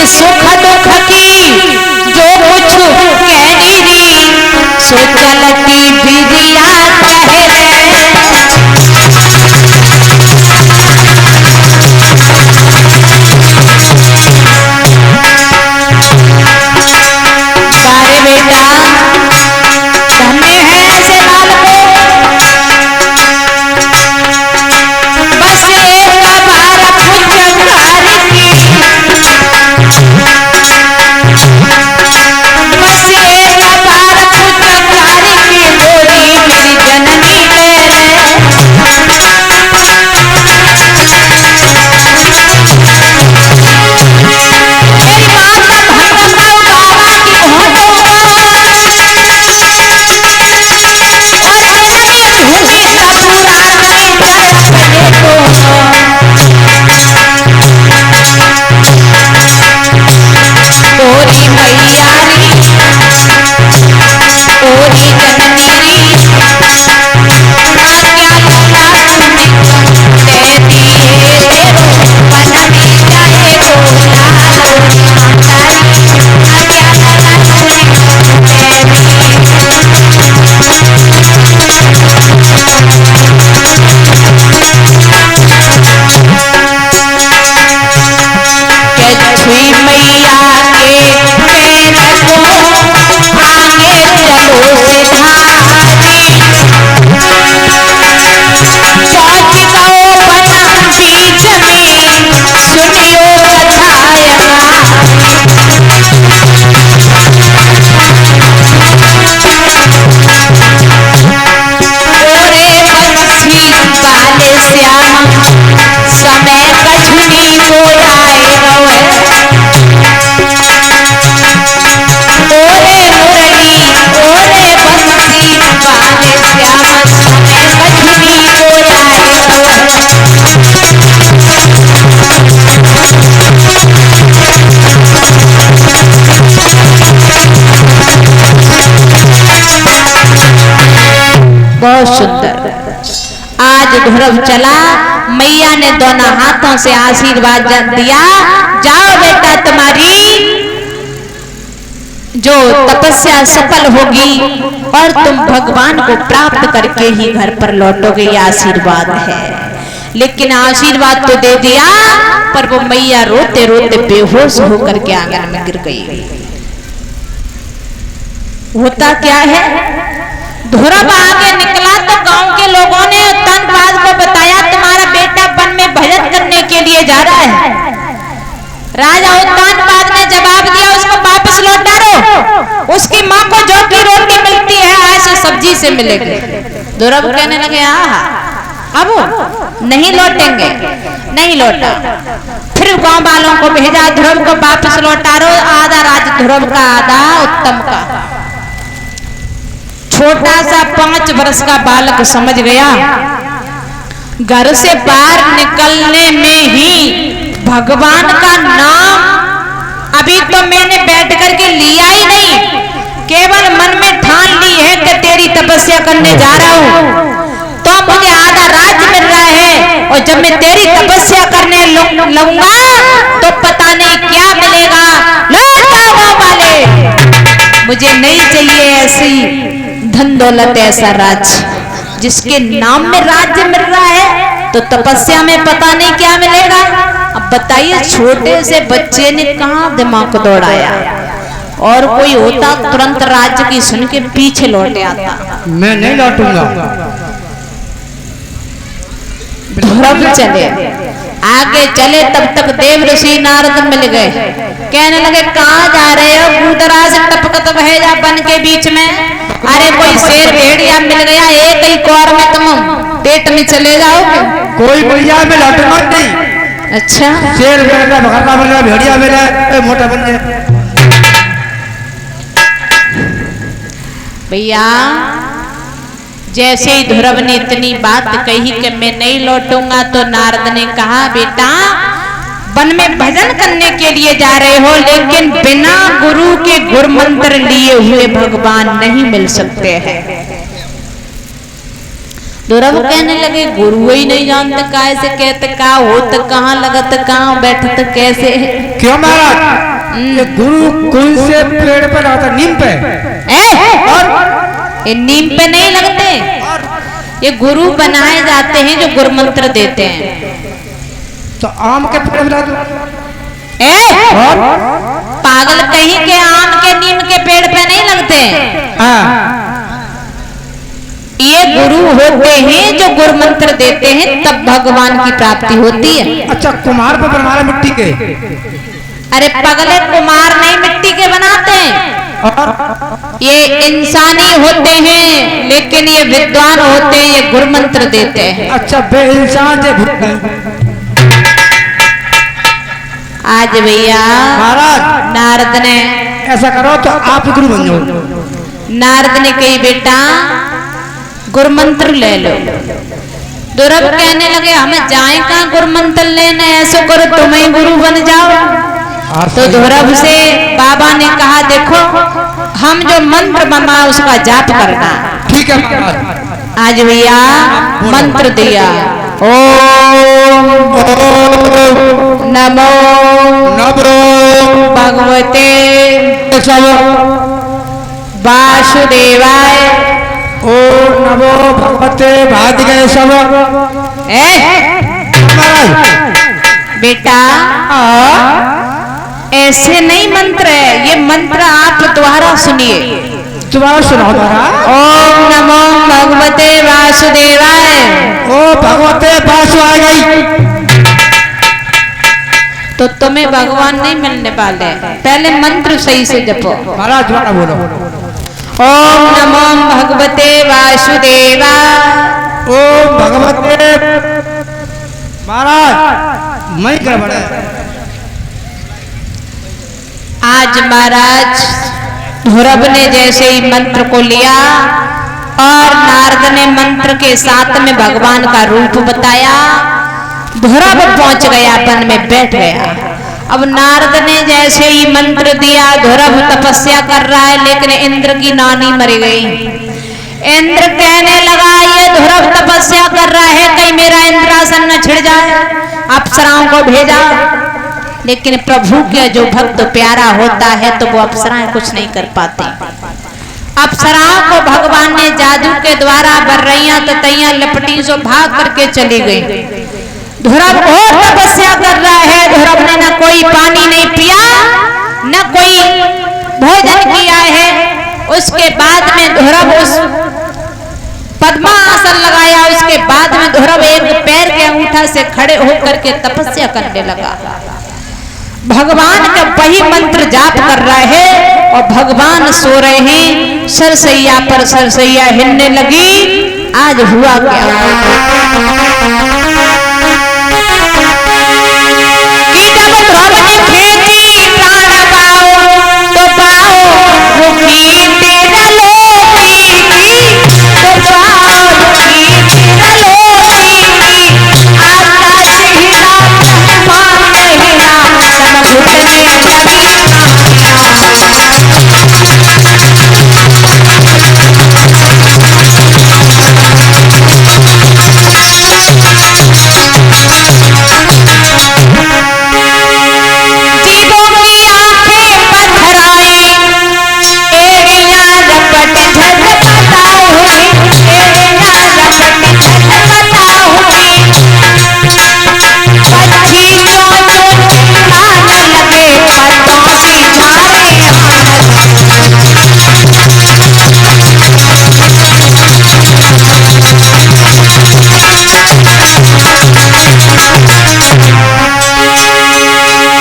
सुख दुख की जो कुछ कहनी री सो चलती बिरिया सारे बेटा धन्य है ऐसे लाल को बस एक बार पुचकारी की बस एक बार पुचकारी की बोली मेरी जननी बहुत सुंदर। आज ध्रुव चला, मैया ने दोनों हाथों से आशीर्वाद दिया, जाओ बेटा तुम्हारी जो तपस्या सफल होगी और तुम भगवान को प्राप्त करके ही घर पर लौटोगे, ये आशीर्वाद है। लेकिन आशीर्वाद तो दे दिया पर वो मैया रोते रोते बेहोश होकर के आंगन में गिर गई। होता क्या है, ध्रुव आगे निकला तो गांव के लोगों ने उत्तानपाद को बताया तुम्हारा बेटा वन में भजन करने के लिए जा रहा है। राजा उत्तानपाद ने जवाब दिया उसको वापस लौटा दो, उसकी माँ को जो की रोटी मिलती है ऐसे सब्जी से मिलेगी। ध्रुव कहने लगे अब नहीं लौटेंगे, नहीं लौटा। फिर गांव वालों को भेजा, ध्रुव को वापस लौटा दो, आधा राज ध्रुव का आधा उत्तम का। छोटा सा 5 वर्ष का बालक समझ गया, घर से बाहर निकलने में ही भगवान का नाम अभी तो मैंने बैठ करके लिया ही नहीं, केवल मन में ठान ली है कि तेरी तपस्या करने जा रहा हूँ तो मुझे आधा राज्य मिल रहा है, और जब मैं तेरी तपस्या करने लगूंगा तो पता नहीं क्या मिलेगा। लौट जाओ वाले, मुझे नहीं चाहिए ऐसी धन दौलत, ऐसा राज्य जिसके नाम में राज्य मिल रहा है तो तपस्या में पता नहीं क्या मिलेगा। अब बताइए, छोटे से बच्चे ने कहाँ दिमाग दौड़ाया, और कोई होता तुरंत राज्य की सुन के पीछे लौटे आता। मैं नहीं लौटूंगा। ध्रुव चले, आगे चले, तब तक देव ऋषि नारद मिल गए। कहने लगे कहाँ जा रहे हो, कूदरा से टपकत बहे जा बन के बीच में। अरे कोई शेर भेड़िया मिल गया, एक ही कौर में तुम पेट में चले जाओगे। कोई भैया में लौटूंगा नहीं। अच्छा, शेर मिल गया, भगरना मिल गया, भेड़िया मिल गया, मोटा बन गया। भैया जैसे ही ध्रुव ने इतनी बात कही कि मैं नहीं लौटूंगा, तो नारद ने कहा बेटा वन में भजन करने के लिए जा रहे हो, लेकिन बिना गुरु के गुर मंत्र लिए हुए भगवान नहीं मिल सकते हैं। ध्रुव कहने लगे गुरु ही नहीं जानते, कैसे कहते, का होत कहाँ लगत, कहाँ बैठत कैसे। क्यों महाराज, ये गुरु कौन से पेड़ पर आता? नीम पे। और ये नीम पे नहीं लगते, ये गुरु बनाए जाते हैं जो गुरु मंत्र देते हैं। तो आम के पेड़ पर और पागल कहीं के आम के नीम के पेड़ पे नहीं लगते। ये गुरु होते हैं जो गुरु मंत्र देते हैं, तब भगवान की प्राप्ति होती है। अच्छा, कुम्हार पर बनवा मिट्टी के? अरे पगले, कुम्हार नहीं मिट्टी के बनाते हैं, ये इंसानी होते हैं, लेकिन ये विद्वान होते हैं, ये गुरु मंत्र देते हैं। अच्छा, बे इंसान जे आज भैया महाराज नारद ने ऐसा करो तो आप गुरु बन जाओ। नारद ने कही बेटा गुरु मंत्र ले लो। ध्रुव कहने लगे हमें जाए कहाँ गुरु मंत्र लेने, ऐसा करो तुम ही गुरु बन जाओ। तो ध्रुव से बाबा ने कहा देखो हम जो मंत्र बना उसका जाप करना। ठीक है महाराज। आज भैया मंत्र दिया, ओम नमो भगवते वासुदेवाय। ओम नमो भगवते वासुदेवाय। बेटा ऐसे नहीं मंत्र है, ये मंत्र आप दोबारा सुनिए। दोबारा सुनाओ महाराज। ओम नमो भगवते वासुदेवाय। ओ भगवते वासुदेवाय। तो तुम्हें भगवान नहीं मिलने वाले, पहले मंत्र सही से जपो। महाराज दोबारा बोलो। ओम नमो भगवते वासुदेवाय। ओम भगवते। महाराज मैं क्या बड़ा आज महाराज ध्रुव ने जैसे ही मंत्र को लिया और नारद ने मंत्र के साथ में भगवान का रूप बताया, ध्रुव पहुंच गया, वन में बैठ गया। अब नारद ने जैसे ही मंत्र दिया, ध्रुव तपस्या कर रहा है, लेकिन इंद्र की नानी मर गई। इंद्र कहने लगा ये ध्रुव तपस्या कर रहा है, कहीं मेरा इंद्रासन न छिड़ जाए, अप्सराओं को भेजा। लेकिन प्रभु के जो भक्त प्यारा होता है तो वो अप्सराएं कुछ नहीं कर पाते। अप्सराओं को भगवान ने जादू के द्वारा बर्रैया ततैया लपटी जो भाग करके चली गई। ध्रुव और तपस्या कर रहा है, ध्रुव ने न कोई पानी नहीं पिया न कोई भोजन किया है। उसके बाद में ध्रुव उस पद्मासन लगाया, उसके बाद में ध्रुव एक पैर के अंगूठा से खड़े होकर के तपस्या करने लगा। भगवान का वही मंत्र जाप कर रहा है और भगवान सो रहे हैं। सरसैया पर सरसैया हिलने लगी। आज हुआ क्या कि जब ध्रुव ने खींची प्राण पाओ तो पाओ रुकी तेरा लोकी, तो पाओ रुकी तेरा लोकी। आकाश हिला ब्रह्मांड हिला, सब घुटने लगी। जीवों की आंखें पत्थर आई, एड़ियां रपट झटपटा हुई, एड़ियां रपट झटपटा हुई। पक्षी चोंचों चिल्लाने लगे, पत्तों की झाड़ी आने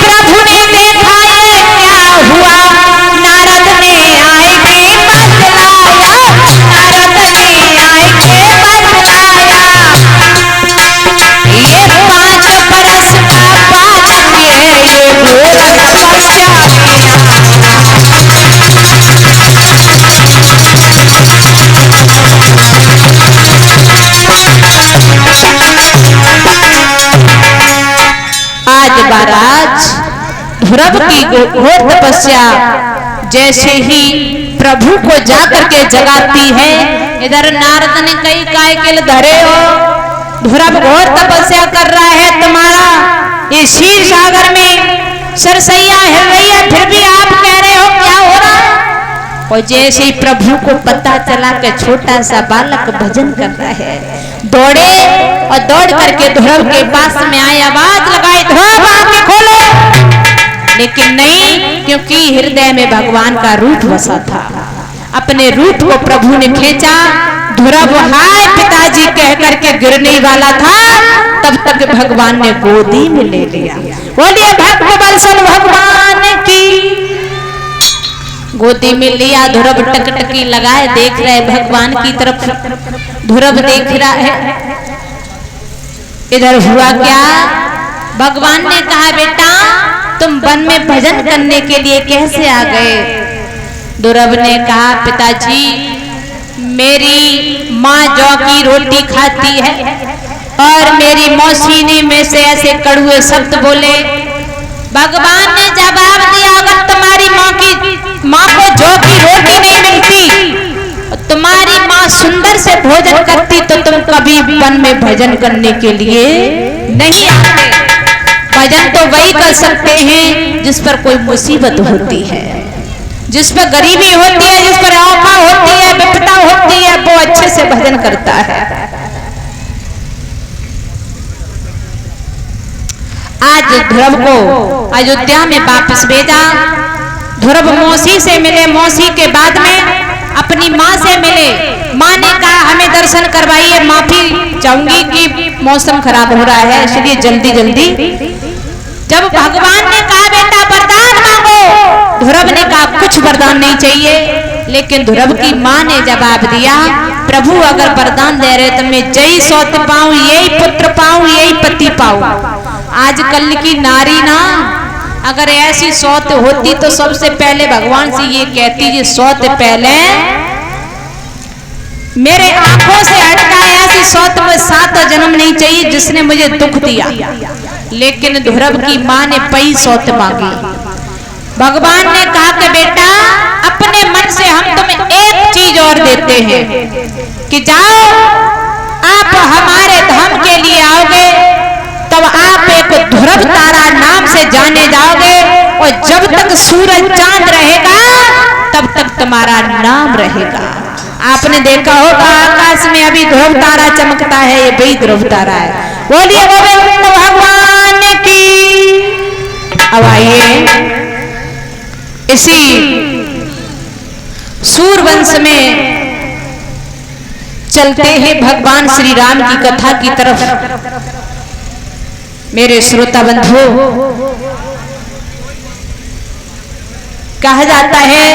प्रभु ने देखा ये क्या हुआ, नारद ने आए के बतलाया, नारद ने आए के बतलाया। ये 5 बरस का बालक ये घोर तपस्या आज महाराज ध्रुव की घोर तपस्या जैसे ही प्रभु को जाकर के जगाती है। इधर नारद ने कई काय के धरे हो, ध्रुव घोर तपस्या कर रहा है, तुम्हारा ये क्षीर सागर में सरसैया हिल रही है, फिर और जैसे ही प्रभु को पता चला कि छोटा सा बालक भजन कर रहा है, दौड़े और दौड़ करके ध्रुव के पास में आए, आवाज लगाई, ध्रुव आंखें खोलो। लेकिन नहीं, क्योंकि हृदय में भगवान का रूप बसा था। अपने रूप को प्रभु ने खींचा। ध्रुव हाय पिताजी कह करके गिरने वाला था, तब तक भगवान ने गोदी में ले लिया। बोलिए भक्त वत्सल भगवान की। गोदी में लिया, ध्रुव टकटकी लगाए देख रहे भगवान की तरफ। ध्रुव देख रहा है, इधर हुआ क्या? भगवान ने कहा, बेटा तुम वन में भजन करने के लिए कैसे आ गए? ध्रुव ने कहा, पिताजी मेरी माँ जौ की रोटी खाती है और मेरी मौसीनी में से ऐसे कड़ुए शब्द बोले। भगवान ने जवाब दिया, अगर तुम्हारी माँ को जौ की रोटी नहीं मिलती, तुम्हारी माँ सुंदर से भोजन करती, तो तुम कभी वन में भजन करने के लिए नहीं आते। भजन तो वही कर सकते हैं जिस पर कोई मुसीबत होती है, जिस पर गरीबी होती है, जिस पर औखा होती है, विपदा होती है, वो अच्छे से भजन करता है। आज ध्रुव को अयोध्या में वापस भेजा। ध्रुव मौसी से मिले, मौसी के बाद में अपनी माँ से मिले। माँ ने कहा, हमें दर्शन करवाइए, माफी चाहूंगी कि मौसम खराब हो रहा है, इसलिए जल्दी जल्दी। जब भगवान ने कहा, बेटा वरदान मांगो, ध्रुव ने कहा कुछ वरदान नहीं चाहिए। लेकिन ध्रुव की माँ ने जवाब दिया, प्रभु अगर वरदान दे रहे तो मैं जय सौत पाऊं, यही पुत्र पाऊं, यही पति पाऊं। आजकल की नारी ना अगर ऐसी सौत होती तो सबसे पहले भगवान से ये कहती, ये सौत पहले मेरे आंखों से हटका, ऐसी सौत में 7 जन्म नहीं चाहिए जिसने मुझे दुख दिया। लेकिन ध्रुव की माँ ने पई सौत मांगी। भगवान ने कहा कि बेटा अपने मन से हम तुम्हें एक चीज और देते हैं कि जाओ आप हमारे धाम के लिए आओगे, तब आप एक ध्रुव तारा नाम से जाने जाओगे, और जब तक सूरज चांद रहेगा तब तक तुम्हारा नाम रहेगा। आपने देखा होगा आकाश में अभी ध्रुव तारा चमकता है, ये वही ध्रुव तारा है। बोलिए गोविंद भगवान की। अब आइए इसी सूरवंश में चलते हैं भगवान श्री राम की कथा की तरफ। मेरे श्रोता बंधु, कहा जाता है